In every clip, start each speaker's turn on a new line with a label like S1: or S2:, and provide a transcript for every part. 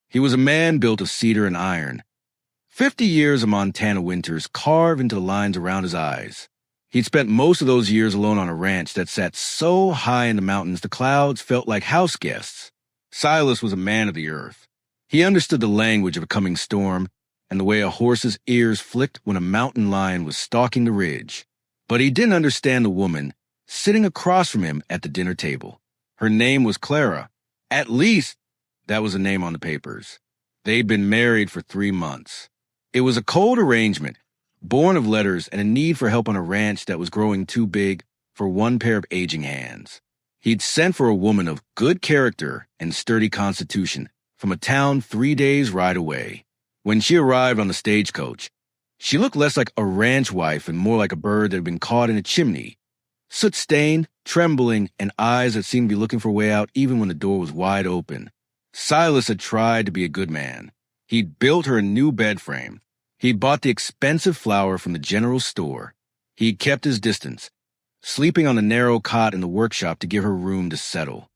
S1: He was a man built of cedar and iron. 50 years of Montana winters carved into the lines around his eyes. He'd spent most of those years alone on a ranch that sat so high in the mountains the clouds felt like house guests. Silas was a man of the earth. He understood the language of a coming storm and the way a horse's ears flicked when a mountain lion was stalking the ridge. But he didn't understand the woman sitting across from him at the dinner table. Her name was Clara. At least, that was the name on the papers. They'd been married for 3 months. It was a cold arrangement, born of letters and a need for help on a ranch that was growing too big for one pair of aging hands. He'd sent for a woman of good character and sturdy constitution from a town 3 days' ride away. When she arrived on the stagecoach, she looked less like a ranch wife and more like a bird that had been caught in a chimney. Soot-stained, trembling, and eyes that seemed to be looking for a way out even when the door was wide open. Silas had tried to be a good man. He'd built her a new bed frame. He'd bought the expensive flour from the general store. He'd kept his distance, sleeping on the narrow cot in the workshop to give her room to settle.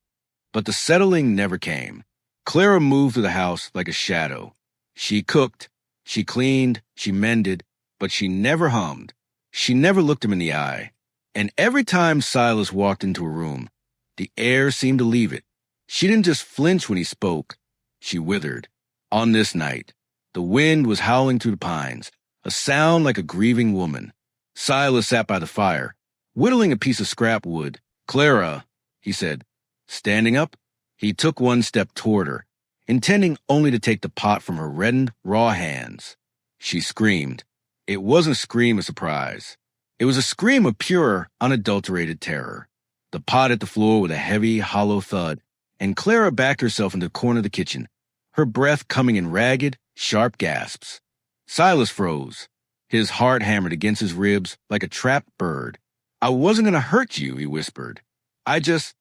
S1: But the settling never came. Clara moved through the house like a shadow. She cooked, she cleaned, she mended, but she never hummed. She never looked him in the eye. And every time Silas walked into a room, the air seemed to leave it. She didn't just flinch when he spoke, she withered. On this night, the wind was howling through the pines, a sound like a grieving woman. Silas sat by the fire, whittling a piece of scrap wood. "Clara," he said. Standing up, he took one step toward her, intending only to take the pot from her reddened, raw hands. She screamed. It wasn't a scream of surprise. It was a scream of pure, unadulterated terror. The pot hit the floor with a heavy, hollow thud, and Clara backed herself into the corner of the kitchen, her breath coming in ragged, sharp gasps. Silas froze. His heart hammered against his ribs like a trapped bird. "I wasn't going to hurt you," he whispered. I just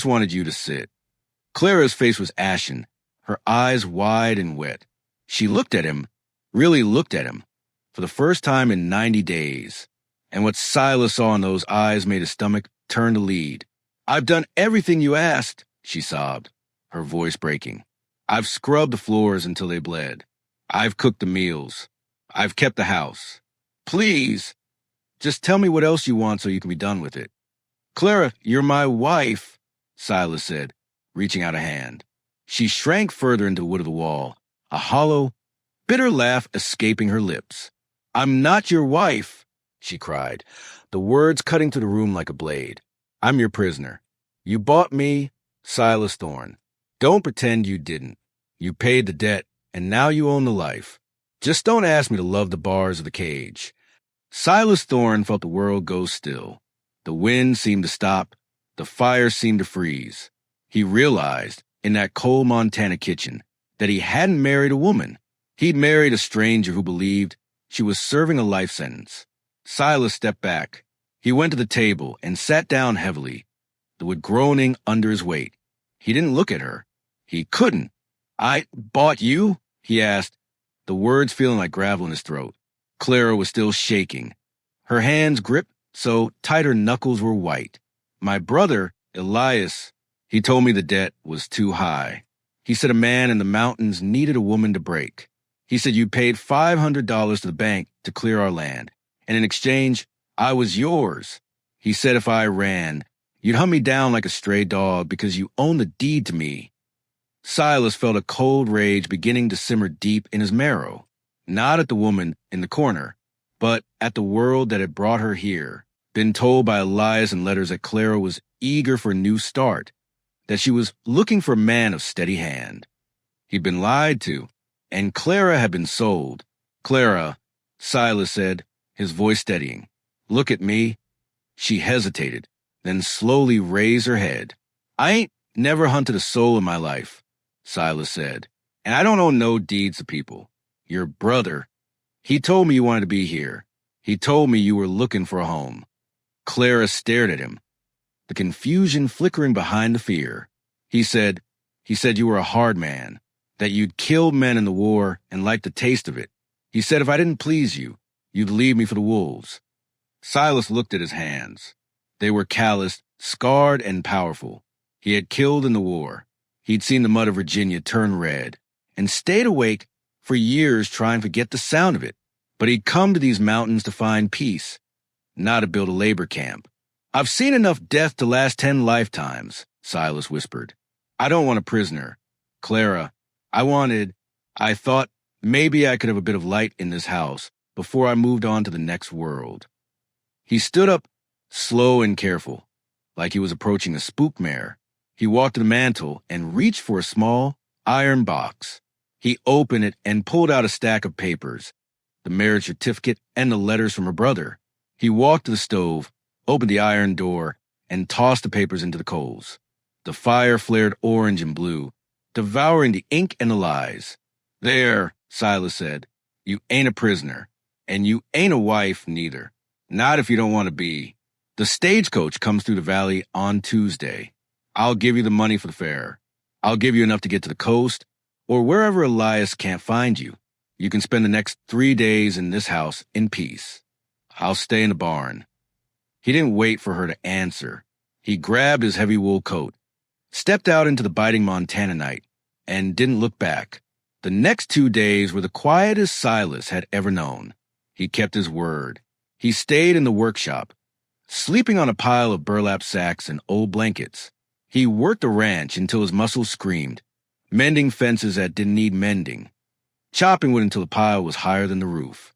S1: wanted you to sit." Clara's face was ashen, her eyes wide and wet. She looked at him, really looked at him, for the first time in 90 days. And what Silas saw in those eyes made his stomach turn to lead. "I've done everything you asked," she sobbed, her voice breaking. "I've scrubbed the floors until they bled. I've cooked the meals. I've kept the house. Please, just tell me what else you want so you can be done with it." "Clara, you're my wife," Silas said, reaching out a hand. She shrank further into the wood of the wall, a hollow, bitter laugh escaping her lips. "I'm not your wife," she cried, the words cutting through the room like a blade. "I'm your prisoner. You bought me, Silas Thorne. Don't pretend you didn't. You paid the debt, and now you own the life. Just don't ask me to love the bars of the cage." Silas Thorne felt the world go still. The wind seemed to stop. The fire seemed to freeze. He realized, in that cold Montana kitchen, that he hadn't married a woman. He'd married a stranger who believed she was serving a life sentence. Silas stepped back. He went to the table and sat down heavily, the wood groaning under his weight. He didn't look at her. He couldn't. "I bought you?" he asked, the words feeling like gravel in his throat. Clara was still shaking. Her hands gripped so tight her knuckles were white. "My brother, Elias, he told me the debt was too high. He said a man in the mountains needed a woman to break. He said you paid $500 to the bank to clear our land, and in exchange, I was yours. He said if I ran, you'd hunt me down like a stray dog because you own the deed to me." Silas felt a cold rage beginning to simmer deep in his marrow, not at the woman in the corner, but at the world that had brought her here, been told by Elias in letters that Clara was eager for a new start, that she was looking for a man of steady hand. He'd been lied to, and Clara had been sold. "Clara," Silas said, his voice steadying, "look at me." She hesitated, then slowly raised her head. "I ain't never hunted a soul in my life," Silas said, "and I don't own no deeds to people. Your brother, he told me you wanted to be here. He told me you were looking for a home." Clara stared at him, the confusion flickering behind the fear. He said you were a hard man, that you'd killed men in the war and liked the taste of it. He said if I didn't please you, you'd leave me for the wolves." Silas looked at his hands. They were calloused, scarred, and powerful. He had killed in the war. He'd seen the mud of Virginia turn red, and stayed awake for years trying to forget the sound of it. But he'd come to these mountains to find peace, not to build a labor camp. "I've seen enough death to last 10 lifetimes," Silas whispered. "I don't want a prisoner. Clara, I thought maybe I could have a bit of light in this house before I moved on to the next world." He stood up, slow and careful, like he was approaching a spook mare. He walked to the mantel and reached for a small iron box. He opened it and pulled out a stack of papers, the marriage certificate and the letters from her brother. He walked to the stove, opened the iron door, and tossed the papers into the coals. The fire flared orange and blue, devouring the ink and the lies. "There," Silas said, "you ain't a prisoner, and you ain't a wife neither. Not if you don't want to be. The stagecoach comes through the valley on Tuesday. I'll give you the money for the fare. I'll give you enough to get to the coast, or wherever Elias can't find you. You can spend the next 3 days in this house in peace. I'll stay in the barn." He didn't wait for her to answer. He grabbed his heavy wool coat, stepped out into the biting Montana night, and didn't look back. The next 2 days were the quietest Silas had ever known. He kept his word. He stayed in the workshop, sleeping on a pile of burlap sacks and old blankets. He worked the ranch until his muscles screamed, mending fences that didn't need mending, chopping wood until the pile was higher than the roof.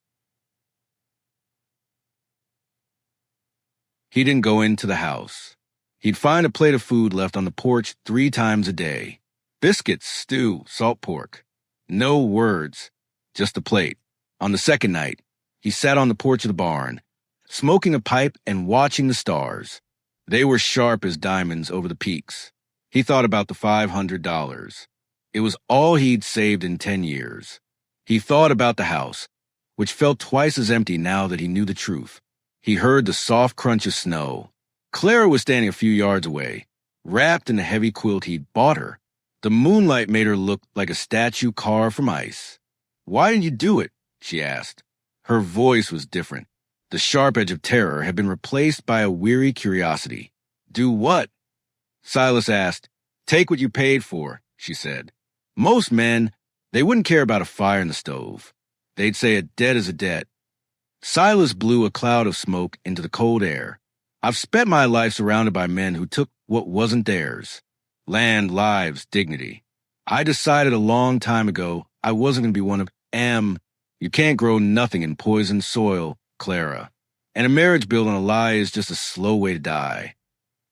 S1: He didn't go into the house. He'd find a plate of food left on the porch 3 times a day. Biscuits, stew, salt pork. No words, just a plate. On the second night, he sat on the porch of the barn, smoking a pipe and watching the stars. They were sharp as diamonds over the peaks. He thought about the $500. It was all he'd saved in 10 years. He thought about the house, which felt twice as empty now that he knew the truth. He heard the soft crunch of snow. Clara was standing a few yards away, wrapped in the heavy quilt he'd bought her. The moonlight made her look like a statue carved from ice. "Why did you do it?" she asked. Her voice was different. The sharp edge of terror had been replaced by a weary curiosity. "Do what?" Silas asked. "Take what you paid for," she said. "Most men, they wouldn't care about a fire in the stove. They'd say a debt is a debt." Silas blew a cloud of smoke into the cold air. "I've spent my life surrounded by men who took what wasn't theirs. Land, lives, dignity. I decided a long time ago I wasn't going to be one of them. You can't grow nothing in poisoned soil, Clara. And a marriage built on a lie is just a slow way to die."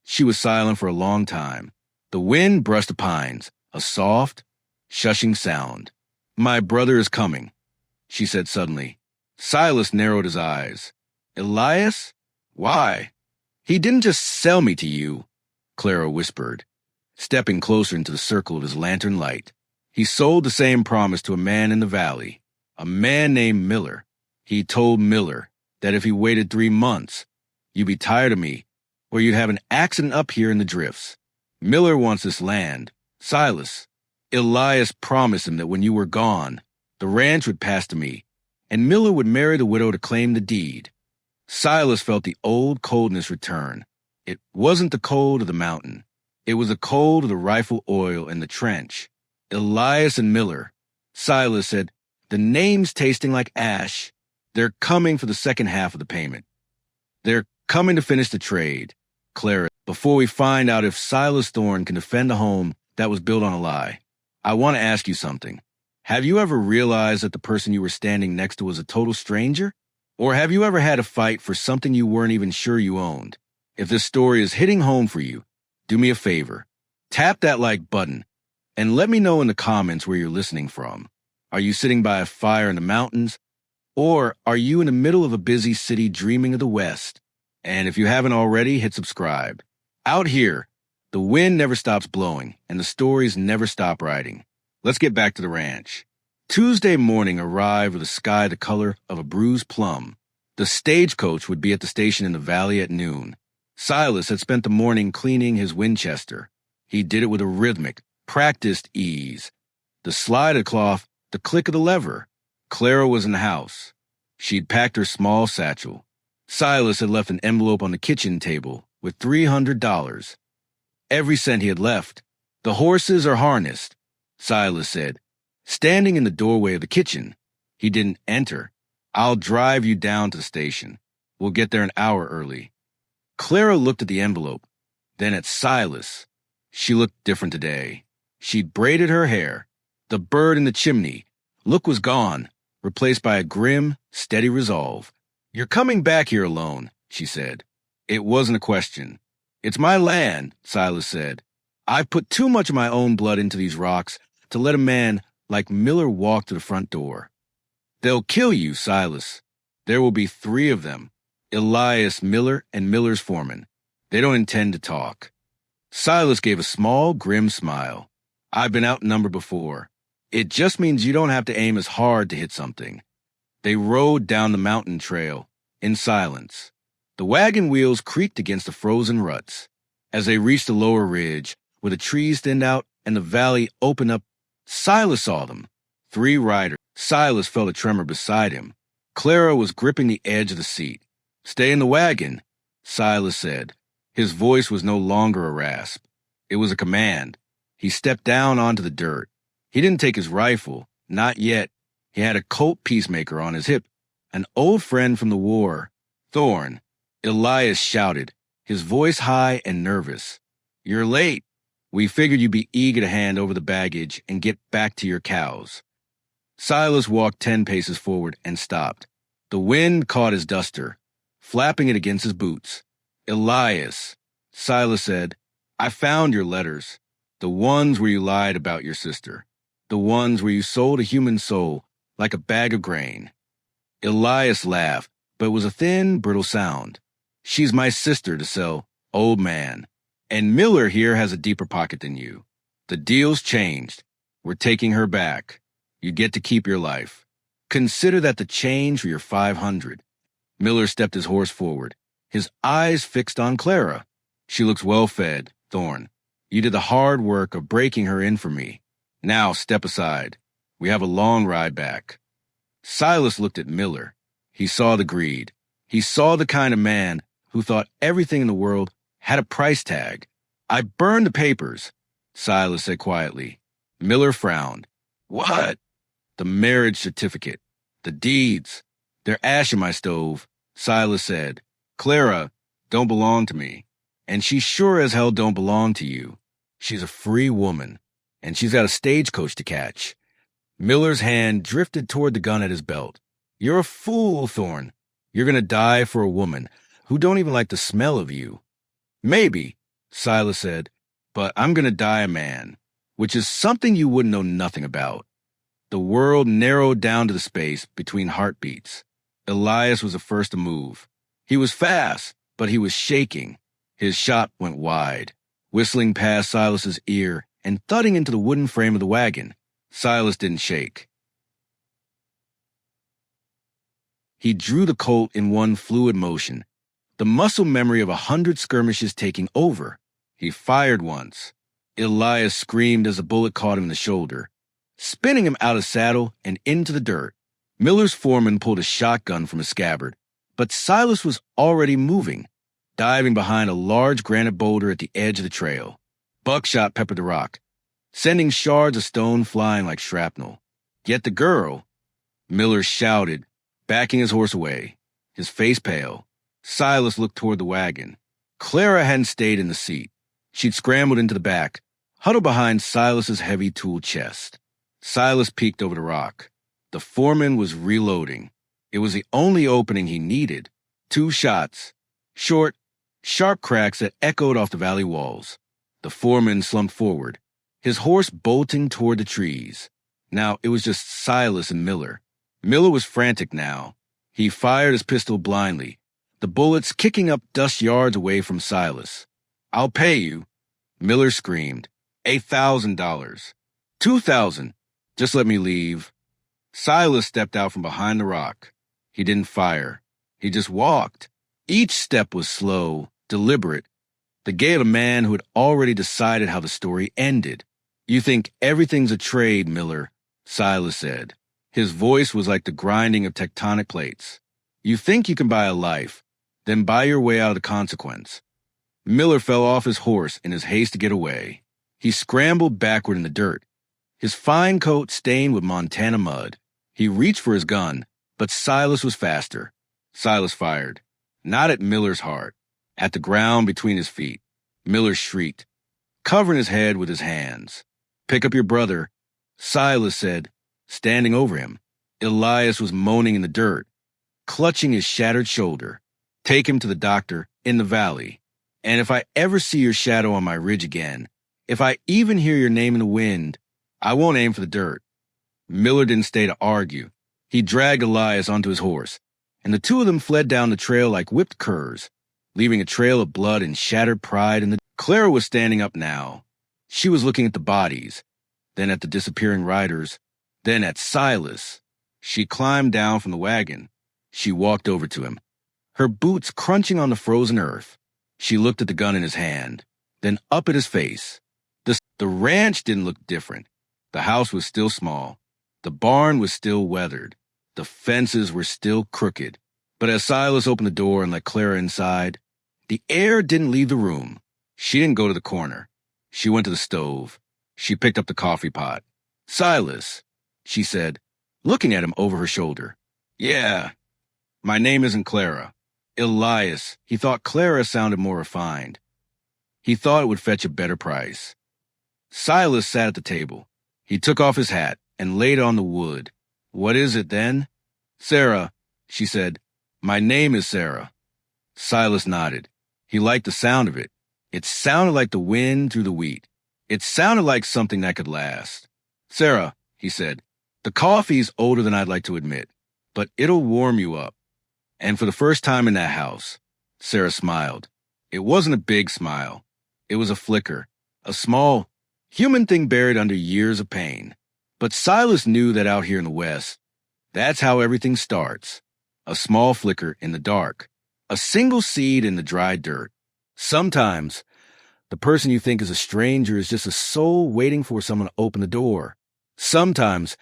S1: She was silent for a long time. The wind brushed the pines, a soft, shushing sound. "My brother is coming," she said suddenly. Silas narrowed his eyes. "Elias? Why?" "He didn't just sell me to you," Clara whispered, stepping closer into the circle of his lantern light. "He sold the same promise to a man in the valley, a man named Miller. He told Miller that if he waited 3 months, you'd be tired of me, or you'd have an accident up here in the drifts. Miller wants this land. Silas, Elias promised him that when you were gone, the ranch would pass to me, and Miller would marry the widow to claim the deed." Silas felt the old coldness return. It wasn't the cold of the mountain. It was the cold of the rifle oil in the trench. Elias and Miller. Silas said, "The name's tasting like ash. They're coming for the second half of the payment. They're coming to finish the trade, Clara, before we find out if Silas Thorne can defend a home that was built on a lie. I want to ask you something. Have you ever realized that the person you were standing next to was a total stranger? Or have you ever had a fight for something you weren't even sure you owned? If this story is hitting home for you, do me a favor. Tap that like button and let me know in the comments where you're listening from. Are you sitting by a fire in the mountains? Or are you in the middle of a busy city dreaming of the West? And if you haven't already, hit subscribe. Out here, the wind never stops blowing and the stories never stop writing. Let's get back to the ranch. Tuesday morning arrived with a sky the color of a bruised plum. The stagecoach would be at the station in the valley at noon. Silas had spent the morning cleaning his Winchester. He did it with a rhythmic, practiced ease. The slide of cloth, the click of the lever. Clara was in the house. She'd packed her small satchel. Silas had left an envelope on the kitchen table with $300. Every cent he had left. "The horses are harnessed," Silas said, standing in the doorway of the kitchen. He didn't enter. "I'll drive you down to the station. We'll get there an hour early." Clara looked at the envelope, then at Silas. She looked different today. She'd braided her hair. The bird in the chimney look was gone, replaced by a grim, steady resolve. "You're coming back here alone," she said. It wasn't a question. "It's my land," Silas said. "I've put too much of my own blood into these rocks to let a man like Miller walk to the front door." "They'll kill you, Silas. There will be 3 of them. Elias, Miller, and Miller's foreman. They don't intend to talk." Silas gave a small, grim smile. "I've been outnumbered before. It just means you don't have to aim as hard to hit something." They rode down the mountain trail in silence. The wagon wheels creaked against the frozen ruts. As they reached the lower ridge, where the trees thinned out and the valley opened up, Silas saw them. 3 riders. Silas felt a tremor beside him. Clara was gripping the edge of the seat. "Stay in the wagon," Silas said. His voice was no longer a rasp. It was a command. He stepped down onto the dirt. He didn't take his rifle. Not yet. He had a Colt Peacemaker on his hip. An old friend from the war. "Thorne," Elias shouted, his voice high and nervous. "You're late. We figured you'd be eager to hand over the baggage and get back to your cows." Silas walked 10 paces forward and stopped. The wind caught his duster, flapping it against his boots. "Elias," Silas said, "I found your letters. The ones where you lied about your sister. The ones where you sold a human soul like a bag of grain." Elias laughed, but it was a thin, brittle sound. "She's my sister to sell, old man. And Miller here has a deeper pocket than you. The deal's changed. We're taking her back. You get to keep your life. Consider that the change for your 500. Miller stepped his horse forward, his eyes fixed on Clara. "She looks well-fed, Thorne. You did the hard work of breaking her in for me. Now step aside. We have a long ride back." Silas looked at Miller. He saw the greed. He saw the kind of man who thought everything in the world had a price tag. "I burned the papers," Silas said quietly. Miller frowned. "What?" "The marriage certificate. The deeds. They're ash in my stove," Silas said. "Clara don't belong to me. And she sure as hell don't belong to you. She's a free woman. And she's got a stagecoach to catch." Miller's hand drifted toward the gun at his belt. "You're a fool, Thorne. You're going to die for a woman who don't even like the smell of you." "Maybe," Silas said, "but I'm going to die a man, which is something you wouldn't know nothing about." The world narrowed down to the space between heartbeats. Elias was the first to move. He was fast, but he was shaking. His shot went wide, whistling past Silas's ear and thudding into the wooden frame of the wagon. Silas didn't shake. He drew the Colt in one fluid motion, the muscle memory of 100 skirmishes taking over. He fired once. Elias screamed as the bullet caught him in the shoulder, spinning him out of saddle and into the dirt. Miller's foreman pulled a shotgun from his scabbard, but Silas was already moving, diving behind a large granite boulder at the edge of the trail. Buckshot peppered the rock, sending shards of stone flying like shrapnel. Yet the girl, Miller shouted, backing his horse away, his face pale. Silas looked toward the wagon. Clara hadn't stayed in the seat. She'd scrambled into the back, huddled behind Silas's heavy tool chest. Silas peeked over the rock. The foreman was reloading. It was the only opening he needed. 2 shots. Short, sharp cracks that echoed off the valley walls. The foreman slumped forward, his horse bolting toward the trees. Now it was just Silas and Miller. Miller was frantic now. He fired his pistol blindly, the bullets kicking up dust yards away from Silas. "I'll pay you," Miller screamed. $1,000. $2,000. Just let me leave. Silas stepped out from behind the rock. He didn't fire. He just walked. Each step was slow, deliberate, the gait of a man who had already decided how the story ended. "You think everything's a trade, Miller," Silas said. His voice was like the grinding of tectonic plates. "You think you can buy a life, then buy your way out of the consequence." Miller fell off his horse in his haste to get away. He scrambled backward in the dirt, his fine coat stained with Montana mud. He reached for his gun, but Silas was faster. Silas fired, not at Miller's heart, at the ground between his feet. Miller shrieked, covering his head with his hands. "Pick up your brother," Silas said, standing over him. Elias was moaning in the dirt, clutching his shattered shoulder. "Take him to the doctor in the valley. And if I ever see your shadow on my ridge again, if I even hear your name in the wind, I won't aim for the dirt." Miller didn't stay to argue. He dragged Elias onto his horse, and the two of them fled down the trail like whipped curs, leaving a trail of blood and shattered pride in the... Clara was standing up now. She was looking at the bodies, then at the disappearing riders, then at Silas. She climbed down from the wagon. She walked over to him, her boots crunching on the frozen earth. She looked at the gun in his hand, then up at his face. The ranch didn't look different. The house was still small. The barn was still weathered. The fences were still crooked. But as Silas opened the door and let Clara inside, the air didn't leave the room. She didn't go to the corner. She went to the stove. She picked up the coffee pot. "Silas," she said, looking at him over her shoulder. "Yeah, my name isn't Clara. Elias." He thought Clara sounded more refined. He thought it would fetch a better price. Silas sat at the table. He took off his hat and laid it on the wood. "What is it, then?" "Sarah," she said. "My name is Sarah." Silas nodded. He liked the sound of it. It sounded like the wind through the wheat. It sounded like something that could last. "Sarah," he said, "the coffee's older than I'd like to admit, but it'll warm you up." And for the first time in that house, Sarah smiled. It wasn't a big smile. It was a flicker, a small, human thing buried under years of pain. But Silas knew that out here in the West, that's how everything starts. A small flicker in the dark, a single seed in the dry dirt. Sometimes, the person you think is a stranger is just a soul waiting for someone to open the door. Sometimes,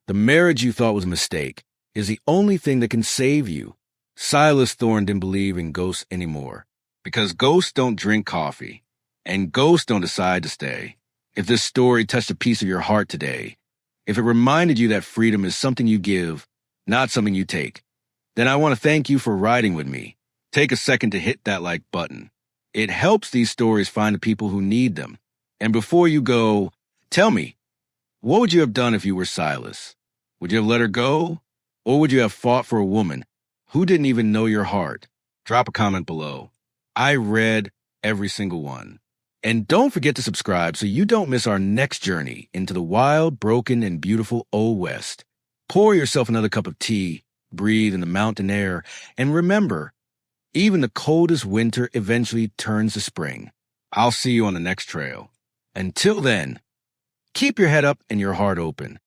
S1: the marriage you thought was a mistake is the only thing that can save you. Silas Thorne didn't believe in ghosts anymore, because ghosts don't drink coffee, and ghosts don't decide to stay. If this story touched a piece of your heart today, if it reminded you that freedom is something you give, not something you take, then I want to thank you for riding with me. Take a second to hit that like button. It helps these stories find the people who need them. And before you go, tell me, what would you have done if you were Silas? Would you have let her go? Or would you have fought for a woman who didn't even know your heart? Drop a comment below. I read every single one. And don't forget to subscribe so you don't miss our next journey into the wild, broken, and beautiful Old West. Pour yourself another cup of tea, breathe in the mountain air, and remember, even the coldest winter eventually turns to spring. I'll see you on the next trail. Until then, keep your head up and your heart open.